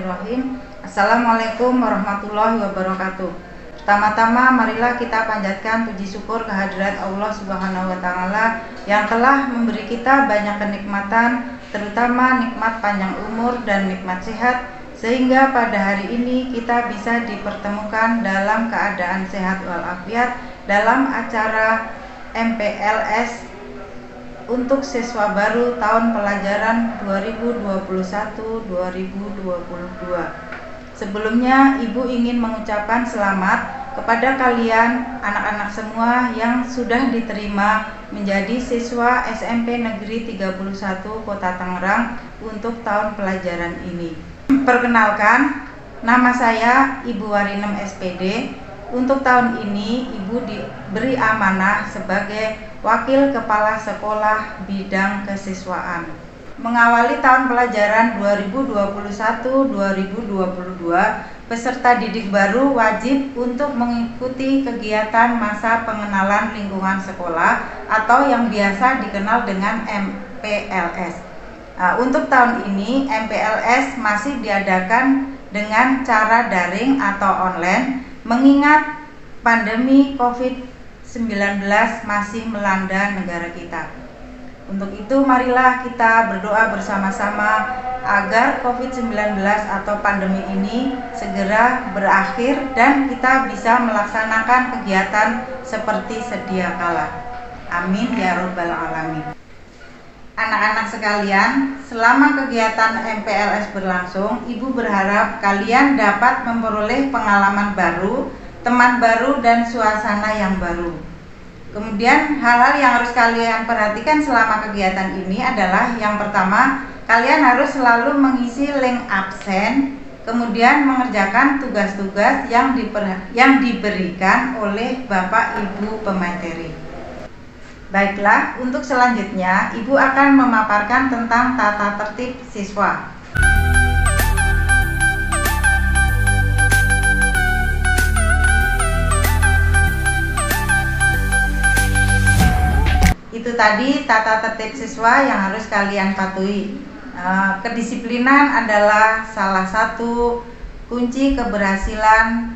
Bismillahirrahmanirrahim. Assalamualaikum warahmatullahi wabarakatuh. Pertama-tama marilah kita panjatkan puji syukur kehadirat Allah Subhanahu wa taala yang telah memberi kita banyak kenikmatan, terutama nikmat panjang umur dan nikmat sehat, sehingga pada hari ini kita bisa dipertemukan dalam keadaan sehat walafiat dalam acara MPLS untuk siswa baru tahun pelajaran 2021-2022. Sebelumnya, Ibu ingin mengucapkan selamat kepada kalian anak-anak semua yang sudah diterima menjadi siswa SMP Negeri 31 Kota Tangerang untuk tahun pelajaran ini. Perkenalkan, nama saya Ibu Warinem SPD. Untuk tahun ini, Ibu diberi amanah sebagai Wakil Kepala Sekolah Bidang Kesiswaan. Mengawali tahun pelajaran 2021-2022, peserta didik baru wajib untuk mengikuti kegiatan masa pengenalan lingkungan sekolah atau yang biasa dikenal dengan MPLS. Untuk tahun ini, MPLS masih diadakan dengan cara daring atau online, mengingat pandemi COVID-19 masih melanda negara kita. Untuk itu marilah kita berdoa bersama-sama agar COVID-19 atau pandemi ini segera berakhir dan kita bisa melaksanakan kegiatan seperti sedia kala. Amin ya rabbal alamin. Anak-anak sekalian, selama kegiatan MPLS berlangsung, Ibu berharap kalian dapat memperoleh pengalaman baru, teman baru, dan suasana yang baru. Kemudian hal-hal yang harus kalian perhatikan selama kegiatan ini adalah yang pertama, kalian harus selalu mengisi link absen, kemudian mengerjakan tugas-tugas yang diberikan oleh Bapak Ibu pemateri. Baiklah, untuk selanjutnya Ibu akan memaparkan tentang tata tertib siswa. Itu tadi tata tertib siswa yang harus kalian patuhi. Kedisiplinan adalah salah satu kunci keberhasilan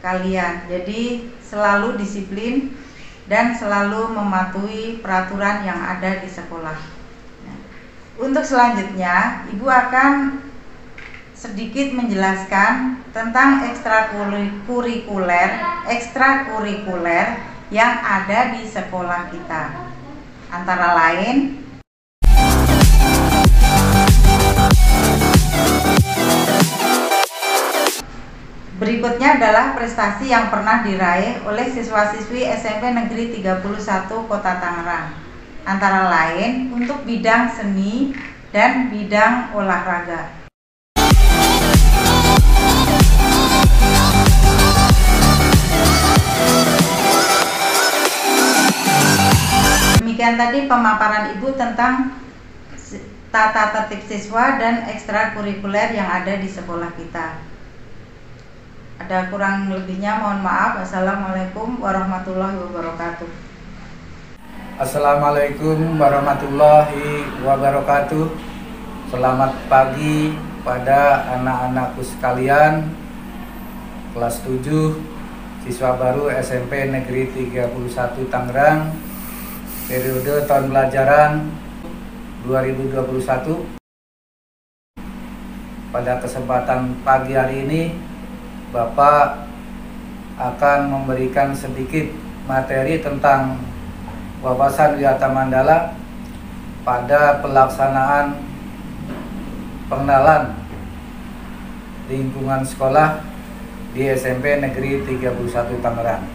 kalian. Jadi selalu disiplin dan selalu mematuhi peraturan yang ada di sekolah. Untuk selanjutnya, Ibu akan sedikit menjelaskan tentang ekstrakurikuler yang ada di sekolah kita. Antara lain, berikutnya adalah prestasi yang pernah diraih oleh siswa-siswi SMP Negeri 31 Kota Tangerang. Antara lain untuk bidang seni dan bidang olahraga. Demikian tadi pemaparan Ibu tentang tata tertib siswa dan ekstrakurikuler yang ada di sekolah kita. Ada kurang lebihnya mohon maaf. Assalamualaikum warahmatullahi wabarakatuh. Assalamualaikum warahmatullahi wabarakatuh. Selamat pagi pada anak-anakku sekalian, kelas 7 siswa baru SMP Negeri 31 Tangerang, periode tahun pelajaran 2021. Pada kesempatan pagi hari ini, Bapak akan memberikan sedikit materi tentang wawasan wiyata mandala pada pelaksanaan pengenalan lingkungan sekolah di SMP Negeri 31 Tangerang.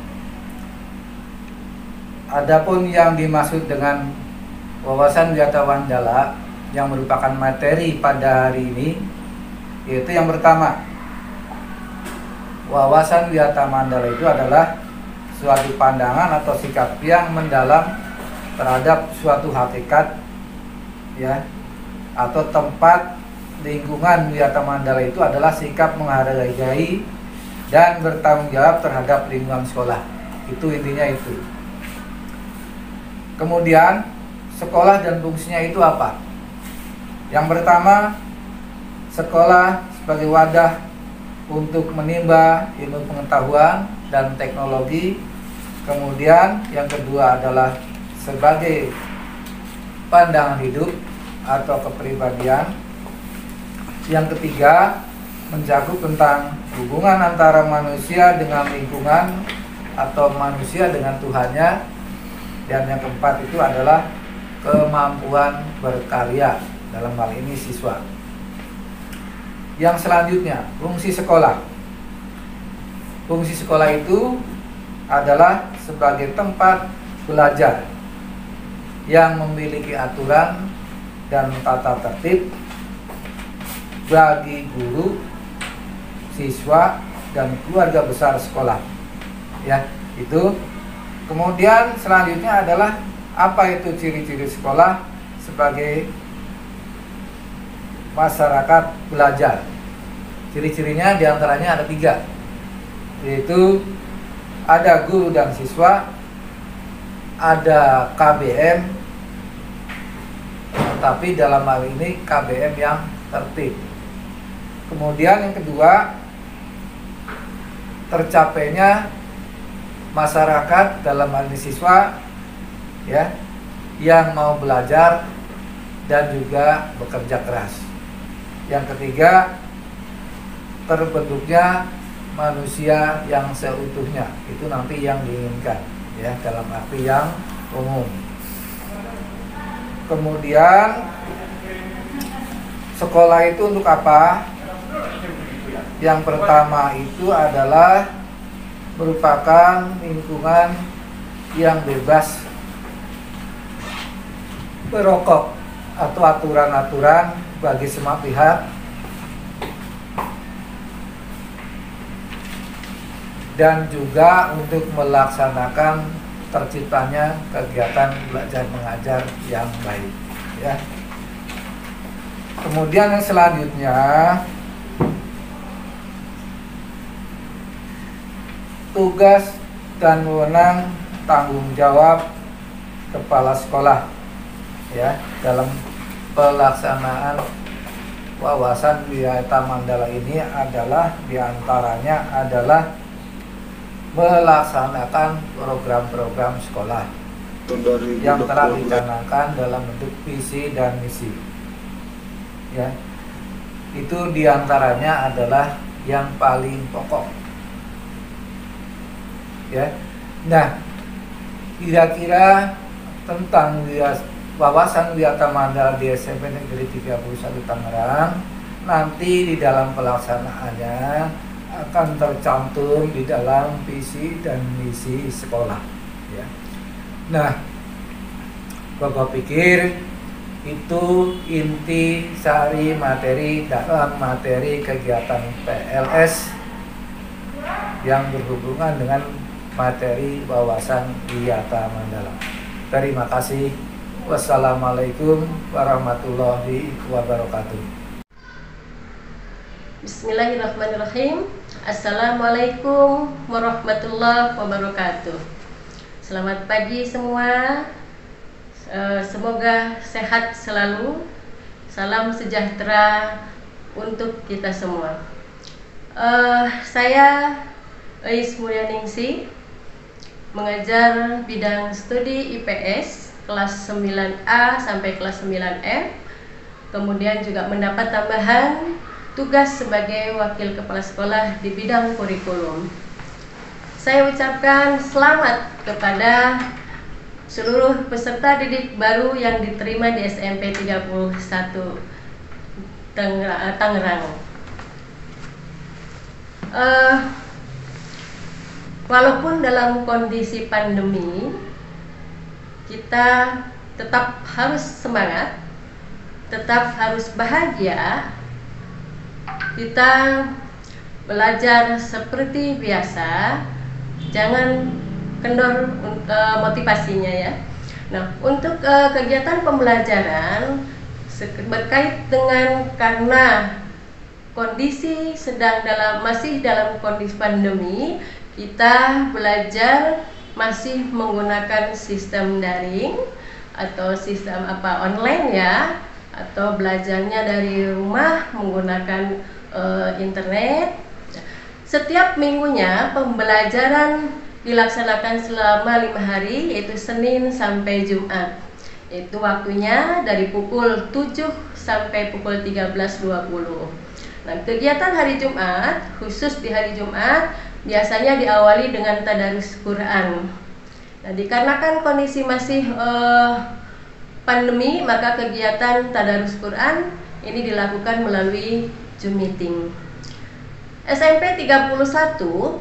Adapun yang dimaksud dengan wawasan wiyata mandala yang merupakan materi pada hari ini, yaitu yang pertama, wawasan wiyata mandala itu adalah suatu pandangan atau sikap yang mendalam terhadap suatu hakikat, ya, atau tempat. Lingkungan wiyata mandala itu adalah sikap menghargai dan bertanggung jawab terhadap lingkungan sekolah. Itu intinya itu. Kemudian sekolah dan fungsinya itu apa? Yang pertama, sekolah sebagai wadah untuk menimba ilmu pengetahuan dan teknologi. Kemudian yang kedua adalah sebagai pandangan hidup atau kepribadian. Yang ketiga mencakup tentang hubungan antara manusia dengan lingkungan atau manusia dengan Tuhannya. Dan yang keempat itu adalah kemampuan berkarya, dalam hal ini siswa. Yang selanjutnya, fungsi sekolah. Fungsi sekolah itu adalah sebagai tempat belajar yang memiliki aturan dan tata tertib bagi guru, siswa, dan keluarga besar sekolah. Ya, itu. Kemudian selanjutnya adalah apa itu ciri-ciri sekolah sebagai masyarakat belajar. Ciri-cirinya diantaranya ada 3, yaitu ada guru dan siswa, ada KBM, tapi dalam hal ini KBM yang tertib. Kemudian yang kedua, tercapainya masyarakat, dalam hal ini siswa, ya, yang mau belajar dan juga bekerja keras. Yang ketiga, terbentuknya manusia yang seutuhnya. Itu nanti yang diinginkan, ya, dalam arti yang umum. Kemudian sekolah itu untuk apa? Yang pertama itu adalah merupakan lingkungan yang bebas berokok atau aturan-aturan bagi semua pihak, dan juga untuk melaksanakan terciptanya kegiatan belajar mengajar yang baik, ya. Kemudian yang selanjutnya, tugas dan wewenang tanggung jawab kepala sekolah, ya, dalam pelaksanaan wawasan Wiyata Mandala ini adalah diantaranya adalah melaksanakan program-program sekolah yang telah dicanangkan dalam bentuk visi dan misi, ya. Itu diantaranya adalah yang paling pokok, ya. Nah, kira-kira tentang wawasan Wiyata Mandala di SMP Negeri 31 Tangerang, nanti di dalam pelaksanaannya akan tercantum di dalam visi dan misi sekolah, ya. Nah, Bapak pikir itu inti sari materi dalam materi kegiatan PLS yang berhubungan dengan materi wawasan Wiyata Mandala. Terima kasih. Wassalamualaikum warahmatullahi wabarakatuh. Bismillahirrahmanirrahim. Assalamualaikum warahmatullahi wabarakatuh. Selamat pagi semua. Semoga sehat selalu. Salam sejahtera untuk kita semua. Saya Ais Mulyaningsih, mengajar bidang studi IPS kelas 9A sampai kelas 9F. Kemudian juga mendapat tambahan tugas sebagai wakil kepala sekolah di bidang kurikulum. Saya ucapkan selamat kepada seluruh peserta didik baru yang diterima di SMP 31 Tangerang. Walaupun dalam kondisi pandemi, kita tetap harus semangat, tetap harus bahagia. Kita belajar seperti biasa, jangan kendor motivasinya, ya. Nah, untuk kegiatan pembelajaran berkait dengan karena kondisi masih dalam kondisi pandemi, kita belajar masih menggunakan sistem daring atau sistem online, ya, atau belajarnya dari rumah menggunakan internet. Setiap minggunya pembelajaran dilaksanakan selama 5 hari, yaitu Senin sampai Jumat. Itu waktunya dari pukul 7 sampai pukul 13.20. Nah, kegiatan hari Jumat, khusus di hari Jumat, biasanya diawali dengan tadarus Quran. Nah, dikarenakan kondisi masih pandemi, maka kegiatan tadarus Quran ini dilakukan melalui Zoom meeting. SMP 31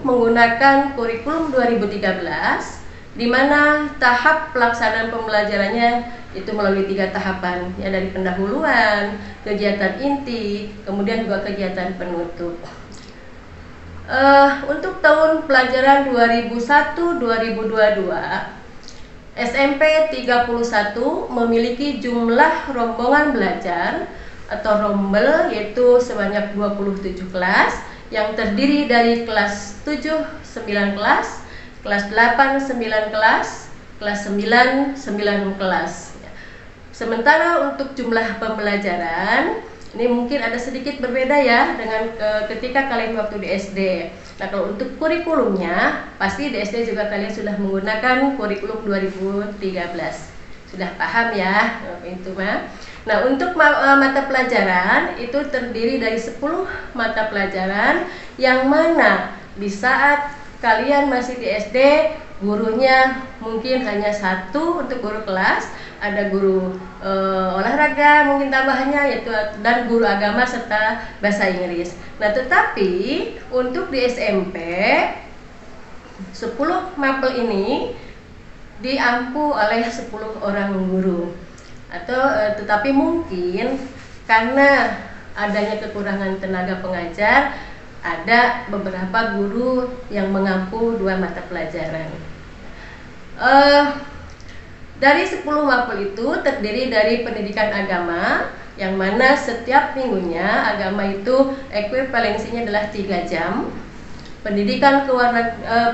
menggunakan kurikulum 2013, di mana tahap pelaksanaan pembelajarannya itu melalui 3 tahapan, ya, dari pendahuluan, kegiatan inti, kemudian juga kegiatan penutup. Untuk tahun pelajaran 2001-2022, SMP 31 memiliki jumlah rombongan belajar atau rombel yaitu sebanyak 27 kelas yang terdiri dari kelas 7 9 kelas, kelas 8 9 kelas, kelas 9 9 kelas. Sementara untuk jumlah pembelajaran ini mungkin ada sedikit berbeda ya dengan ketika kalian waktu di SD. Nah, kalau untuk kurikulumnya pasti di SD juga kalian sudah menggunakan kurikulum 2013. Sudah paham ya itu mah. Nah, untuk mata pelajaran itu terdiri dari 10 mata pelajaran yang mana di saat kalian masih di SD gurunya mungkin hanya 1 untuk guru kelas, ada guru olahraga mungkin tambahannya yaitu dan guru agama serta bahasa Inggris. Nah, tetapi untuk di SMP 10 mapel ini diampu oleh 10 orang guru. Atau tetapi mungkin karena adanya kekurangan tenaga pengajar, ada beberapa guru yang mengampu 2 mata pelajaran. Dari 10 mapel itu terdiri dari pendidikan agama, yang mana setiap minggunya agama itu ekuivalensinya adalah 3 jam. Pendidikan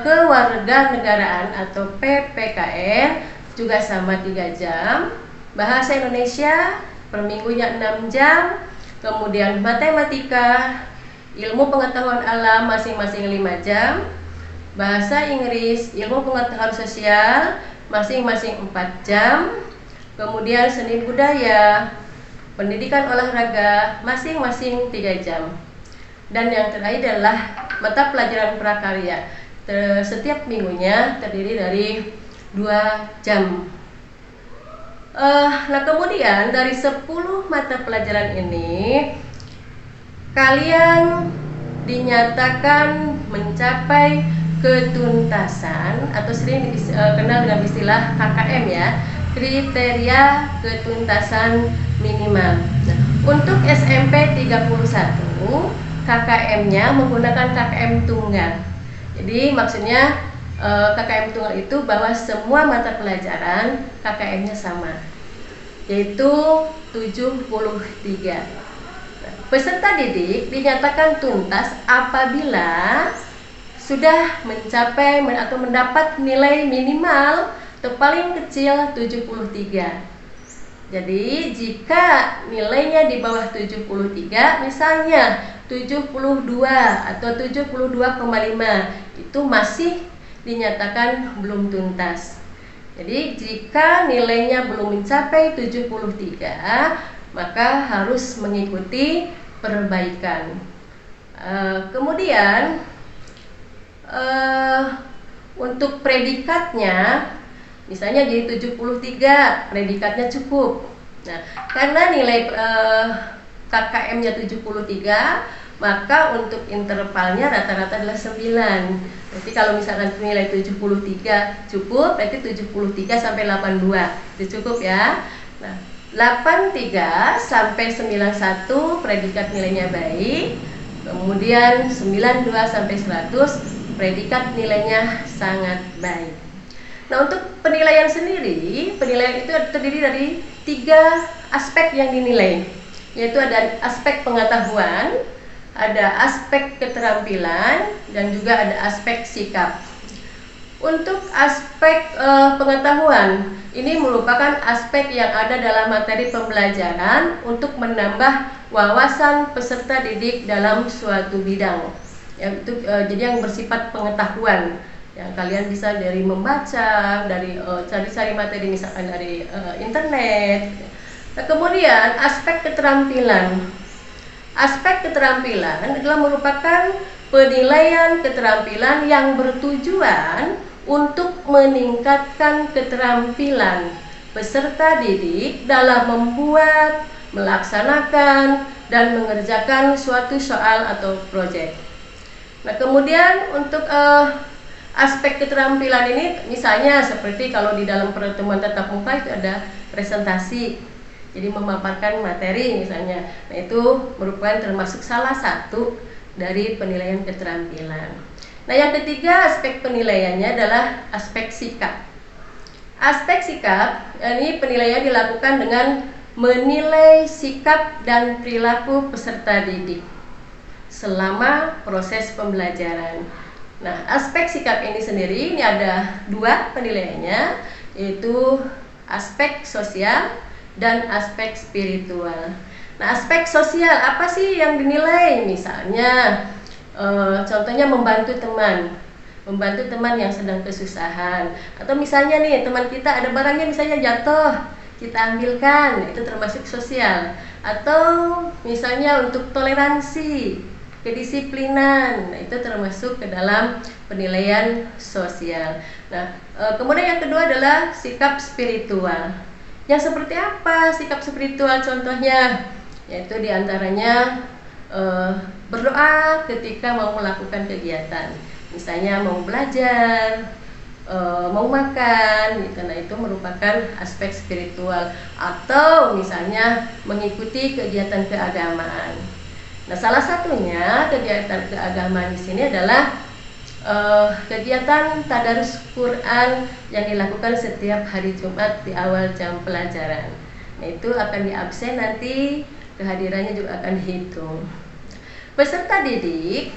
kewarganegaraan atau PPKN juga sama 3 jam. Bahasa Indonesia per minggunya 6 jam. Kemudian matematika, ilmu pengetahuan alam masing-masing 5 jam. Bahasa Inggris, ilmu pengetahuan sosial masing-masing 4 jam. Kemudian seni budaya, pendidikan olahraga masing-masing 3 jam. Dan yang terakhir adalah mata pelajaran prakarya. Setiap minggunya terdiri dari 2 jam. Nah, kemudian dari 10 mata pelajaran ini kalian dinyatakan mencapai ketuntasan atau sering dikenal dengan istilah KKM ya, kriteria ketuntasan minimal. Nah, untuk SMP 31 KKM-nya menggunakan KKM tunggal. Jadi maksudnya KKM tunggal itu bahwa semua mata pelajaran KKM-nya sama, yaitu 73. Peserta didik dinyatakan tuntas apabila sudah mencapai atau mendapat nilai minimal atau paling kecil 73. Jadi jika nilainya di bawah 73, misalnya 72 atau 72,5, itu masih dinyatakan belum tuntas. Jadi jika nilainya belum mencapai 73, maka harus mengikuti perbaikan. Kemudian untuk predikatnya, misalnya jadi 73, predikatnya cukup. Nah, karena nilai KKM-nya 73, maka untuk intervalnya rata-rata adalah 9. Berarti kalau misalkan nilai 73 cukup, berarti 73 sampai 82 itu cukup ya. Nah, 83 sampai 91 predikat nilainya baik. Kemudian 92 sampai 100 predikat nilainya sangat baik. Nah, untuk penilaian sendiri, penilaian itu terdiri dari 3 aspek yang dinilai, yaitu ada aspek pengetahuan, ada aspek keterampilan, dan juga ada aspek sikap. Untuk aspek pengetahuan, ini merupakan aspek yang ada dalam materi pembelajaran untuk menambah wawasan peserta didik dalam suatu bidang. Jadi yang bersifat pengetahuan, yang kalian bisa dari membaca, dari cari-cari materi misalkan dari internet. Nah, kemudian aspek keterampilan. Aspek keterampilan adalah merupakan penilaian keterampilan yang bertujuan untuk meningkatkan keterampilan peserta didik dalam membuat, melaksanakan, dan mengerjakan suatu soal atau proyek. Nah, kemudian untuk aspek keterampilan ini misalnya seperti kalau di dalam pertemuan tatap muka itu ada presentasi, jadi memaparkan materi misalnya. Nah, itu merupakan termasuk salah satu dari penilaian keterampilan. Nah, yang ketiga aspek penilaiannya adalah aspek sikap. Aspek sikap, ini penilaian dilakukan dengan menilai sikap dan perilaku peserta didik selama proses pembelajaran. Nah, aspek sikap ini sendiri ini ada dua penilaiannya, yaitu aspek sosial dan aspek spiritual. Nah, aspek sosial apa sih yang dinilai? Misalnya contohnya membantu teman yang sedang kesusahan, atau misalnya nih teman kita ada barangnya misalnya jatuh, kita ambilkan, itu termasuk sosial. Atau misalnya untuk toleransi, kedisiplinan, nah, itu termasuk ke dalam penilaian sosial. Nah, kemudian yang kedua adalah sikap spiritual. Yang seperti apa sikap spiritual contohnya? Yaitu diantaranya berdoa ketika mau melakukan kegiatan, misalnya mau belajar, mau makan gitu. Nah, itu merupakan aspek spiritual. Atau misalnya mengikuti kegiatan keagamaan. Nah, salah satunya kegiatan keagamaan di sini adalah kegiatan tadarus Quran yang dilakukan setiap hari Jumat di awal jam pelajaran. Nah, itu akan diabsen nanti, kehadirannya juga akan dihitung. Peserta didik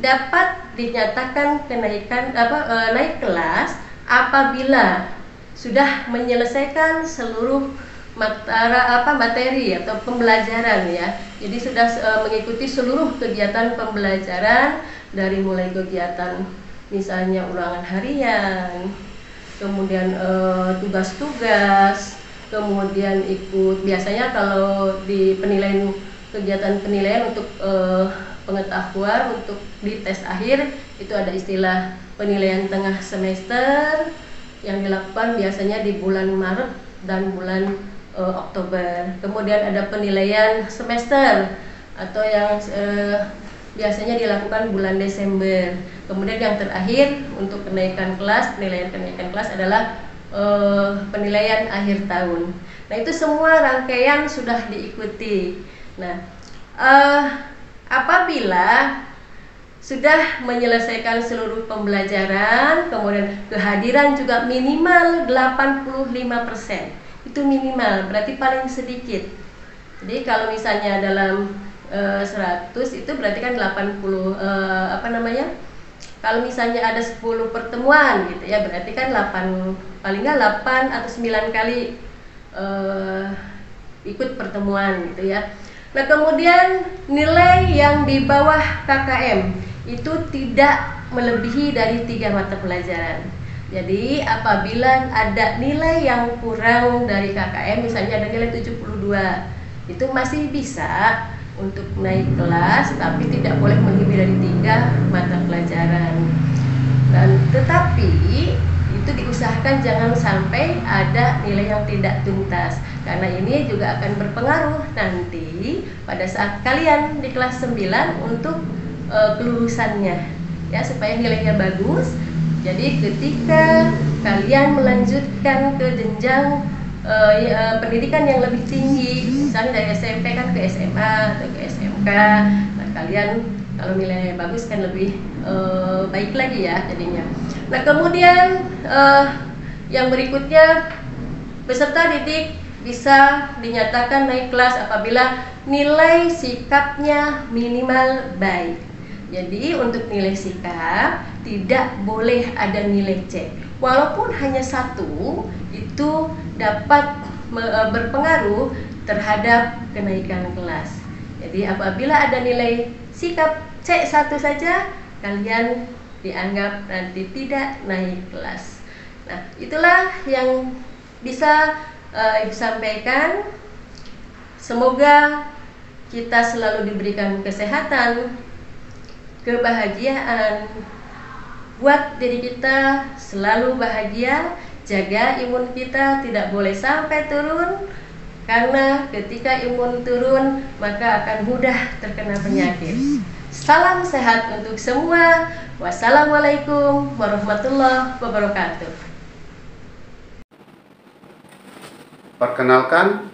dapat dinyatakan naik kelas apabila sudah menyelesaikan seluruh materi atau pembelajaran ya. Jadi sudah mengikuti seluruh kegiatan pembelajaran, dari mulai kegiatan misalnya ulangan harian, kemudian tugas-tugas, kemudian ikut, biasanya kalau di penilaian kegiatan penilaian untuk pengetahuan untuk di tes akhir itu ada istilah penilaian tengah semester yang dilakukan biasanya di bulan Maret dan bulan Oktober. Kemudian ada penilaian semester atau yang biasanya dilakukan bulan Desember. Kemudian yang terakhir untuk penilaian kenaikan kelas adalah penilaian akhir tahun. Nah, itu semua rangkaian sudah diikuti. Nah, apabila sudah menyelesaikan seluruh pembelajaran, kemudian kehadiran juga minimal 85%. Itu minimal, berarti paling sedikit. Jadi kalau misalnya dalam 100 itu berarti kan 80 kalau misalnya ada 10 pertemuan gitu ya, berarti kan 8, paling nggak 8 atau 9 kali ikut pertemuan gitu ya. Nah, kemudian nilai yang di bawah KKM itu tidak melebihi dari 3 mata pelajaran. Jadi apabila ada nilai yang kurang dari KKM, misalnya ada nilai 72, itu masih bisa untuk naik kelas, tapi tidak boleh melebihi dari 3 mata pelajaran. Dan tetapi itu diusahakan jangan sampai ada nilai yang tidak tuntas, karena ini juga akan berpengaruh nanti pada saat kalian di kelas 9 untuk kelulusannya ya, supaya nilainya bagus. Jadi ketika kalian melanjutkan ke jenjang pendidikan yang lebih tinggi, misalnya dari SMP kan ke SMA atau ke SMK, nah kalian kalau nilainya bagus kan lebih baik lagi ya jadinya. Nah, kemudian yang berikutnya, peserta didik bisa dinyatakan naik kelas apabila nilai sikapnya minimal baik. Jadi untuk nilai sikap tidak boleh ada nilai C. Walaupun hanya satu, itu dapat berpengaruh terhadap kenaikan kelas. Jadi apabila ada nilai sikap C1 saja, kalian dianggap nanti tidak naik kelas. Nah, itulah yang bisa Ibu sampaikan. Semoga kita selalu diberikan kesehatan, kebahagiaan, buat diri kita selalu bahagia, jaga imun kita tidak boleh sampai turun, karena ketika imun turun maka akan mudah terkena penyakit. Salam sehat untuk semua. Wassalamualaikum warahmatullahi wabarakatuh. Perkenalkan,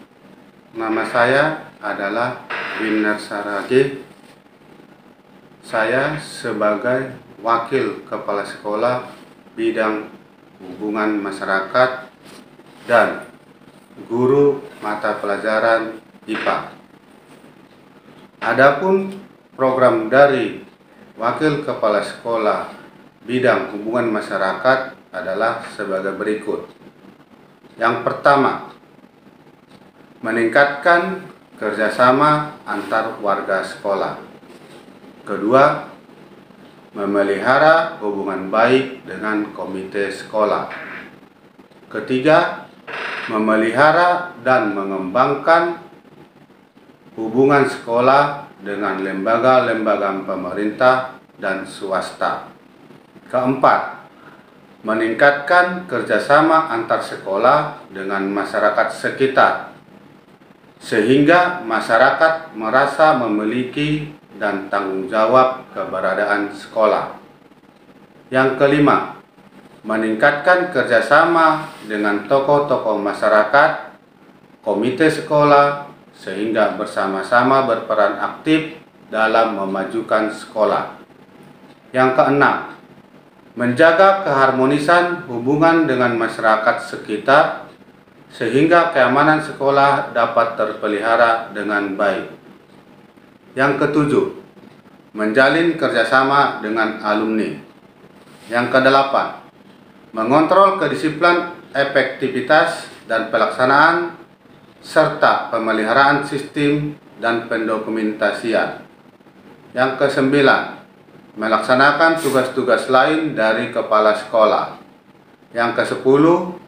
nama saya adalah Winner Sarage. Saya sebagai Wakil Kepala Sekolah Bidang Hubungan Masyarakat dan Guru Mata Pelajaran IPA. Adapun program dari Wakil Kepala Sekolah Bidang Hubungan Masyarakat adalah sebagai berikut. Yang pertama, meningkatkan kerjasama antar warga sekolah. Kedua, memelihara hubungan baik dengan komite sekolah. Ketiga, memelihara dan mengembangkan hubungan sekolah dengan lembaga-lembaga pemerintah dan swasta. Keempat, meningkatkan kerjasama antar sekolah dengan masyarakat sekitar, sehingga masyarakat merasa memiliki dan tanggung jawab keberadaan sekolah. Yang kelima, meningkatkan kerjasama dengan tokoh-tokoh masyarakat, komite sekolah, sehingga bersama-sama berperan aktif dalam memajukan sekolah. Yang keenam, menjaga keharmonisan hubungan dengan masyarakat sekitar, sehingga keamanan sekolah dapat terpelihara dengan baik. Yang ketujuh, menjalin kerjasama dengan alumni. Yang kedelapan, mengontrol kedisiplinan, efektivitas dan pelaksanaan, serta pemeliharaan sistem dan pendokumentasian. Yang kesembilan, melaksanakan tugas-tugas lain dari kepala sekolah. Yang kesepuluh,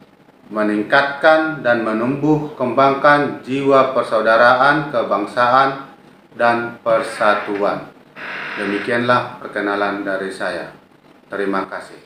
meningkatkan dan menumbuh kembangkan jiwa persaudaraan, kebangsaan, dan persatuan. Demikianlah perkenalan dari saya. Terima kasih.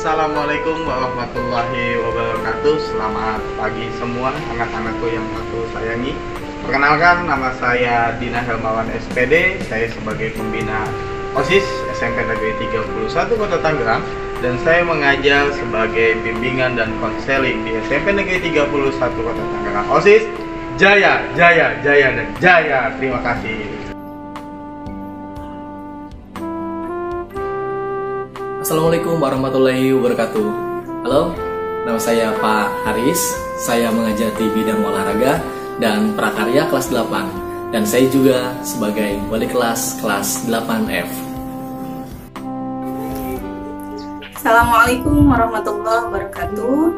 Assalamualaikum warahmatullahi wabarakatuh. Selamat pagi semua anak-anakku yang aku sayangi. Perkenalkan, nama saya Dina Hermawan SPD. Saya sebagai pembina OSIS SMP Negeri 31 Kota Tangerang, dan saya mengajar sebagai bimbingan dan konseling di SMP Negeri 31 Kota Tangerang. OSIS jaya, jaya, jaya, dan jaya. Terima kasih. Assalamualaikum warahmatullahi wabarakatuh. Halo, nama saya Pak Haris. Saya mengajar di bidang olahraga dan prakarya kelas 8. Dan saya juga sebagai wali kelas 8F. Assalamualaikum warahmatullahi wabarakatuh.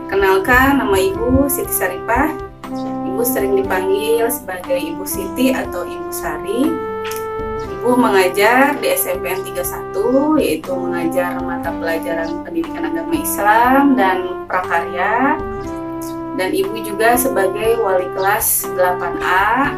Kenalkan, nama Ibu Siti Saripah. Ibu sering dipanggil sebagai Ibu Siti atau Ibu Sari. Ibu mengajar di SMPN 31, yaitu mengajar mata pelajaran pendidikan agama Islam dan prakarya. Dan Ibu juga sebagai wali kelas 8A.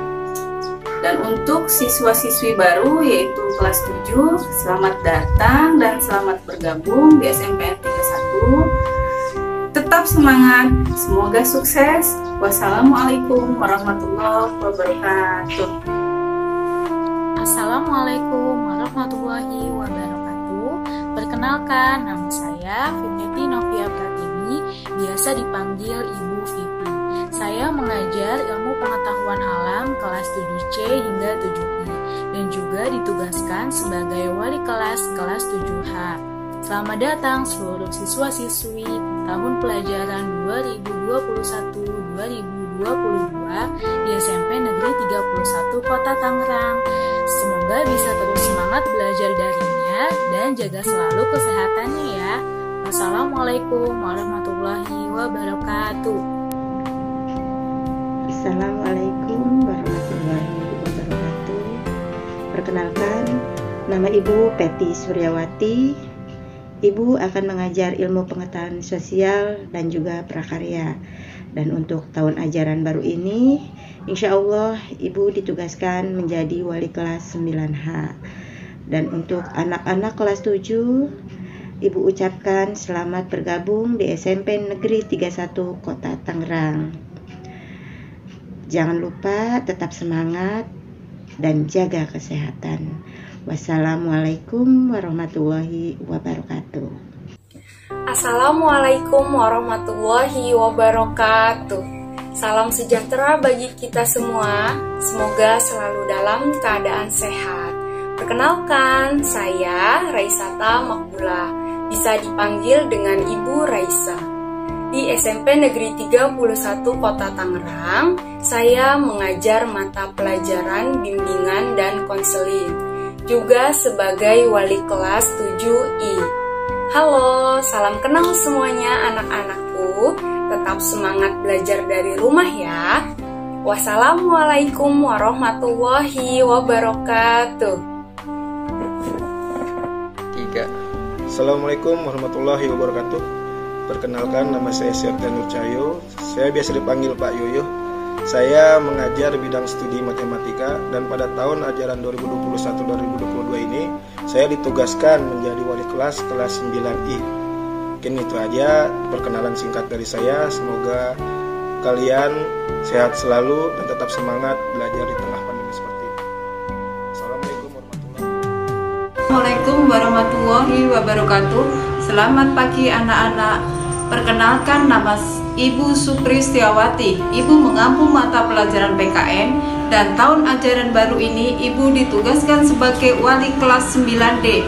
Dan untuk siswa-siswi baru yaitu kelas 7, selamat datang dan selamat bergabung di SMPN 31. Tetap semangat, semoga sukses. Wassalamualaikum warahmatullahi wabarakatuh. Assalamualaikum warahmatullahi wabarakatuh. Perkenalkan, nama saya Fitneti Novia Pratini, biasa dipanggil Ibu Vivi. Saya mengajar ilmu pengetahuan alam kelas 7C hingga 7I dan juga ditugaskan sebagai wali kelas 7H. Selamat datang seluruh siswa-siswi tahun pelajaran 2021-2022 di SMP Negeri 31 Kota Tangerang. Semoga bisa terus semangat belajar darinya dan jaga selalu kesehatannya ya. Wassalamualaikum warahmatullahi wabarakatuh. Assalamualaikum warahmatullahi wabarakatuh. Perkenalkan, nama Ibu Peti Suryawati. Ibu akan mengajar ilmu pengetahuan sosial dan juga prakarya. Dan untuk tahun ajaran baru ini, insya Allah Ibu ditugaskan menjadi wali kelas 9H. Dan untuk anak-anak kelas 7, Ibu ucapkan selamat bergabung di SMP Negeri 31 Kota Tangerang. Jangan lupa tetap semangat dan jaga kesehatan. Wassalamualaikum warahmatullahi wabarakatuh. Assalamualaikum warahmatullahi wabarakatuh. Salam sejahtera bagi kita semua. Semoga selalu dalam keadaan sehat. Perkenalkan, saya Raisata Makbula, bisa dipanggil dengan Ibu Raisa. Di SMP Negeri 31 Kota Tangerang, saya mengajar mata pelajaran bimbingan dan konseling, juga sebagai wali kelas 7I. Halo, salam kenal semuanya anak-anakku. Tetap semangat belajar dari rumah ya. Wassalamualaikum warahmatullahi wabarakatuh. 3. Assalamualaikum warahmatullahi wabarakatuh. Perkenalkan, nama saya Serdan Nurcahyo. Saya biasa dipanggil Pak Yoyo. Saya mengajar bidang studi matematika, dan pada tahun ajaran 2021-2022 ini saya ditugaskan menjadi wali kelas 9I. Mungkin itu aja perkenalan singkat dari saya. Semoga kalian sehat selalu dan tetap semangat belajar di tengah pandemi seperti ini. Assalamualaikum warahmatullahi wabarakatuh. Selamat pagi anak-anak. Perkenalkan, nama Ibu Supri Setiawati. Ibu mengampu mata pelajaran PKN, dan tahun ajaran baru ini Ibu ditugaskan sebagai wali kelas 9D.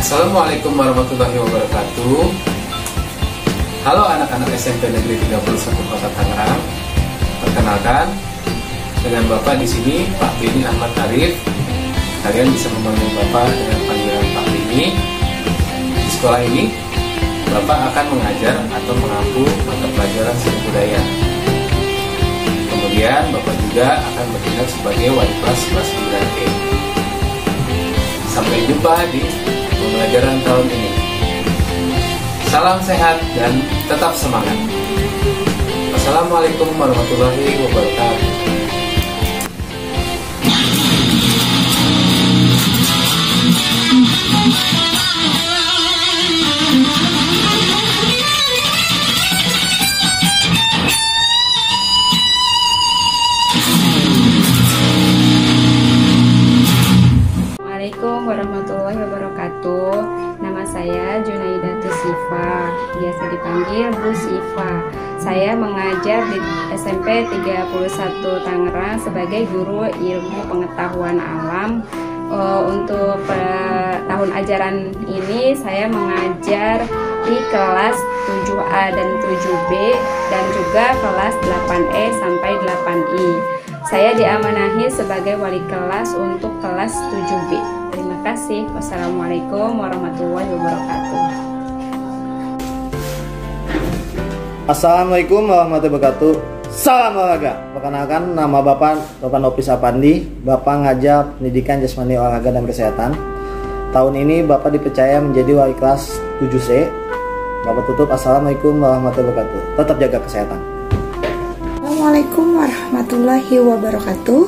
Assalamualaikum warahmatullahi wabarakatuh. Halo anak-anak SMP Negeri 31 Kota Tangerang. Perkenalkan, dengan Bapak di sini Pak Beni Ahmad Arif. Kalian bisa memanggil Bapak dengan panggilan Pak Beni. Di sekolah ini, Bapak akan mengajar atau mengampu mata pelajaran seni budaya. Kemudian juga akan bertindak sebagai wali kelas kelas 9E. Sampai jumpa di pembelajaran tahun ini. Salam sehat dan tetap semangat. Assalamualaikum warahmatullahi wabarakatuh. Assalamualaikum warahmatullahi wabarakatuh. Nama saya Junaidatus Sifa, biasa dipanggil Bu Sifa. Saya mengajar di SMP 31 Tangerang sebagai guru ilmu pengetahuan alam. Untuk tahun ajaran ini saya mengajar di kelas 7A dan 7B dan juga kelas 8E sampai 8I. Saya diamanahi sebagai wali kelas untuk kelas 7B. Terima kasih. Wassalamualaikum warahmatullahi wabarakatuh. Assalamualaikum warahmatullahi wabarakatuh. Salam olahraga. Perkenalkan, nama Bapak Nopis Apandi. Bapak ngajar pendidikan jasmani, olahraga dan kesehatan. Tahun ini Bapak dipercaya menjadi wali kelas 7C. Bapak tutup. Assalamualaikum warahmatullahi wabarakatuh. Tetap jaga kesehatan. Assalamualaikum warahmatullahi wabarakatuh.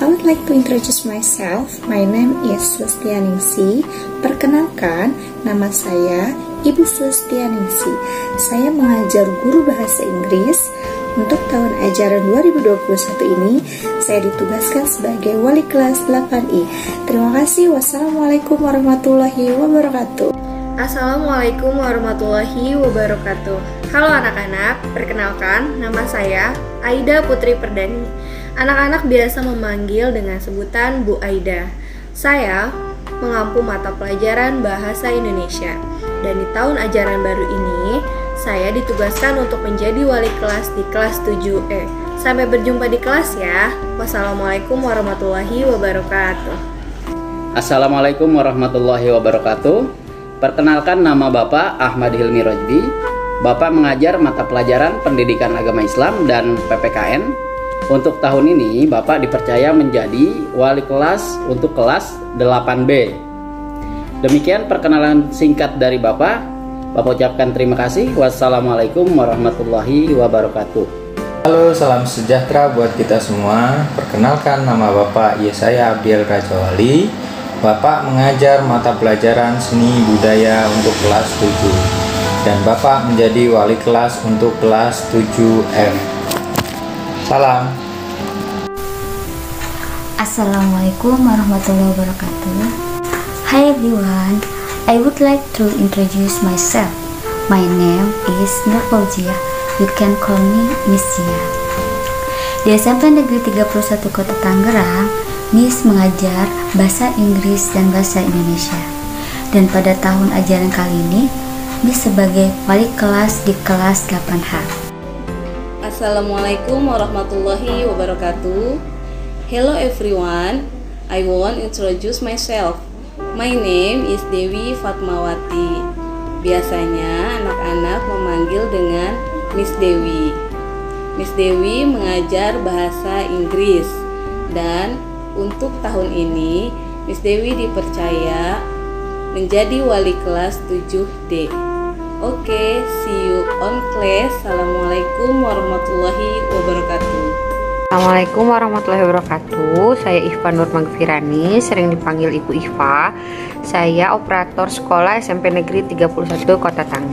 I would like to introduce myself. My name is Sustianingsi. Perkenalkan, nama saya Ibu Sustianingsi. Saya mengajar guru bahasa Inggris. Untuk tahun ajaran 2021 ini, saya ditugaskan sebagai wali kelas 8I. Terima kasih. Wassalamualaikum warahmatullahi wabarakatuh. Assalamualaikum warahmatullahi wabarakatuh. Halo anak-anak, perkenalkan nama saya Aida Putri Perdani. Anak-anak biasa memanggil dengan sebutan Bu Aida. Saya mengampu mata pelajaran Bahasa Indonesia. Dan di tahun ajaran baru ini, saya ditugaskan untuk menjadi wali kelas di kelas 7E. Sampai berjumpa di kelas ya. Wassalamualaikum warahmatullahi wabarakatuh. Assalamualaikum warahmatullahi wabarakatuh. Perkenalkan, nama Bapak Ahmad Hilmi Rojbi. Bapak mengajar mata pelajaran Pendidikan Agama Islam dan PPKN. Untuk tahun ini Bapak dipercaya menjadi wali kelas untuk kelas 8B. Demikian perkenalan singkat dari Bapak. Bapak ucapkan terima kasih. Wassalamualaikum warahmatullahi wabarakatuh. Halo, salam sejahtera buat kita semua. Perkenalkan, nama Bapak Yesaya Abdiel Rajawali. Bapak mengajar mata pelajaran seni budaya untuk kelas 7 dan Bapak menjadi wali kelas untuk kelas 7F. Salam. Assalamualaikum warahmatullahi wabarakatuh. Hi everyone, I would like to introduce myself. My name is Nur Fauziah. You can call me Miss Zia. Di SMP Negeri 31 Kota Tangerang, Miss mengajar bahasa Inggris dan bahasa Indonesia. Dan pada tahun ajaran kali ini, Miss sebagai wali kelas di kelas 8H. Assalamualaikum warahmatullahi wabarakatuh. Hello everyone, I want to introduce myself. My name is Dewi Fatmawati. Biasanya anak-anak memanggil dengan Miss Dewi. Miss Dewi mengajar bahasa Inggris dan untuk tahun ini, Miss Dewi dipercaya menjadi wali kelas 7D. Oke, see you on class. Assalamualaikum warahmatullahi wabarakatuh. Assalamualaikum warahmatullahi wabarakatuh. Saya Ihfa Nur Magfirani, sering dipanggil Ibu Ihfa. Saya operator sekolah SMP Negeri 31 Kota Tangerang.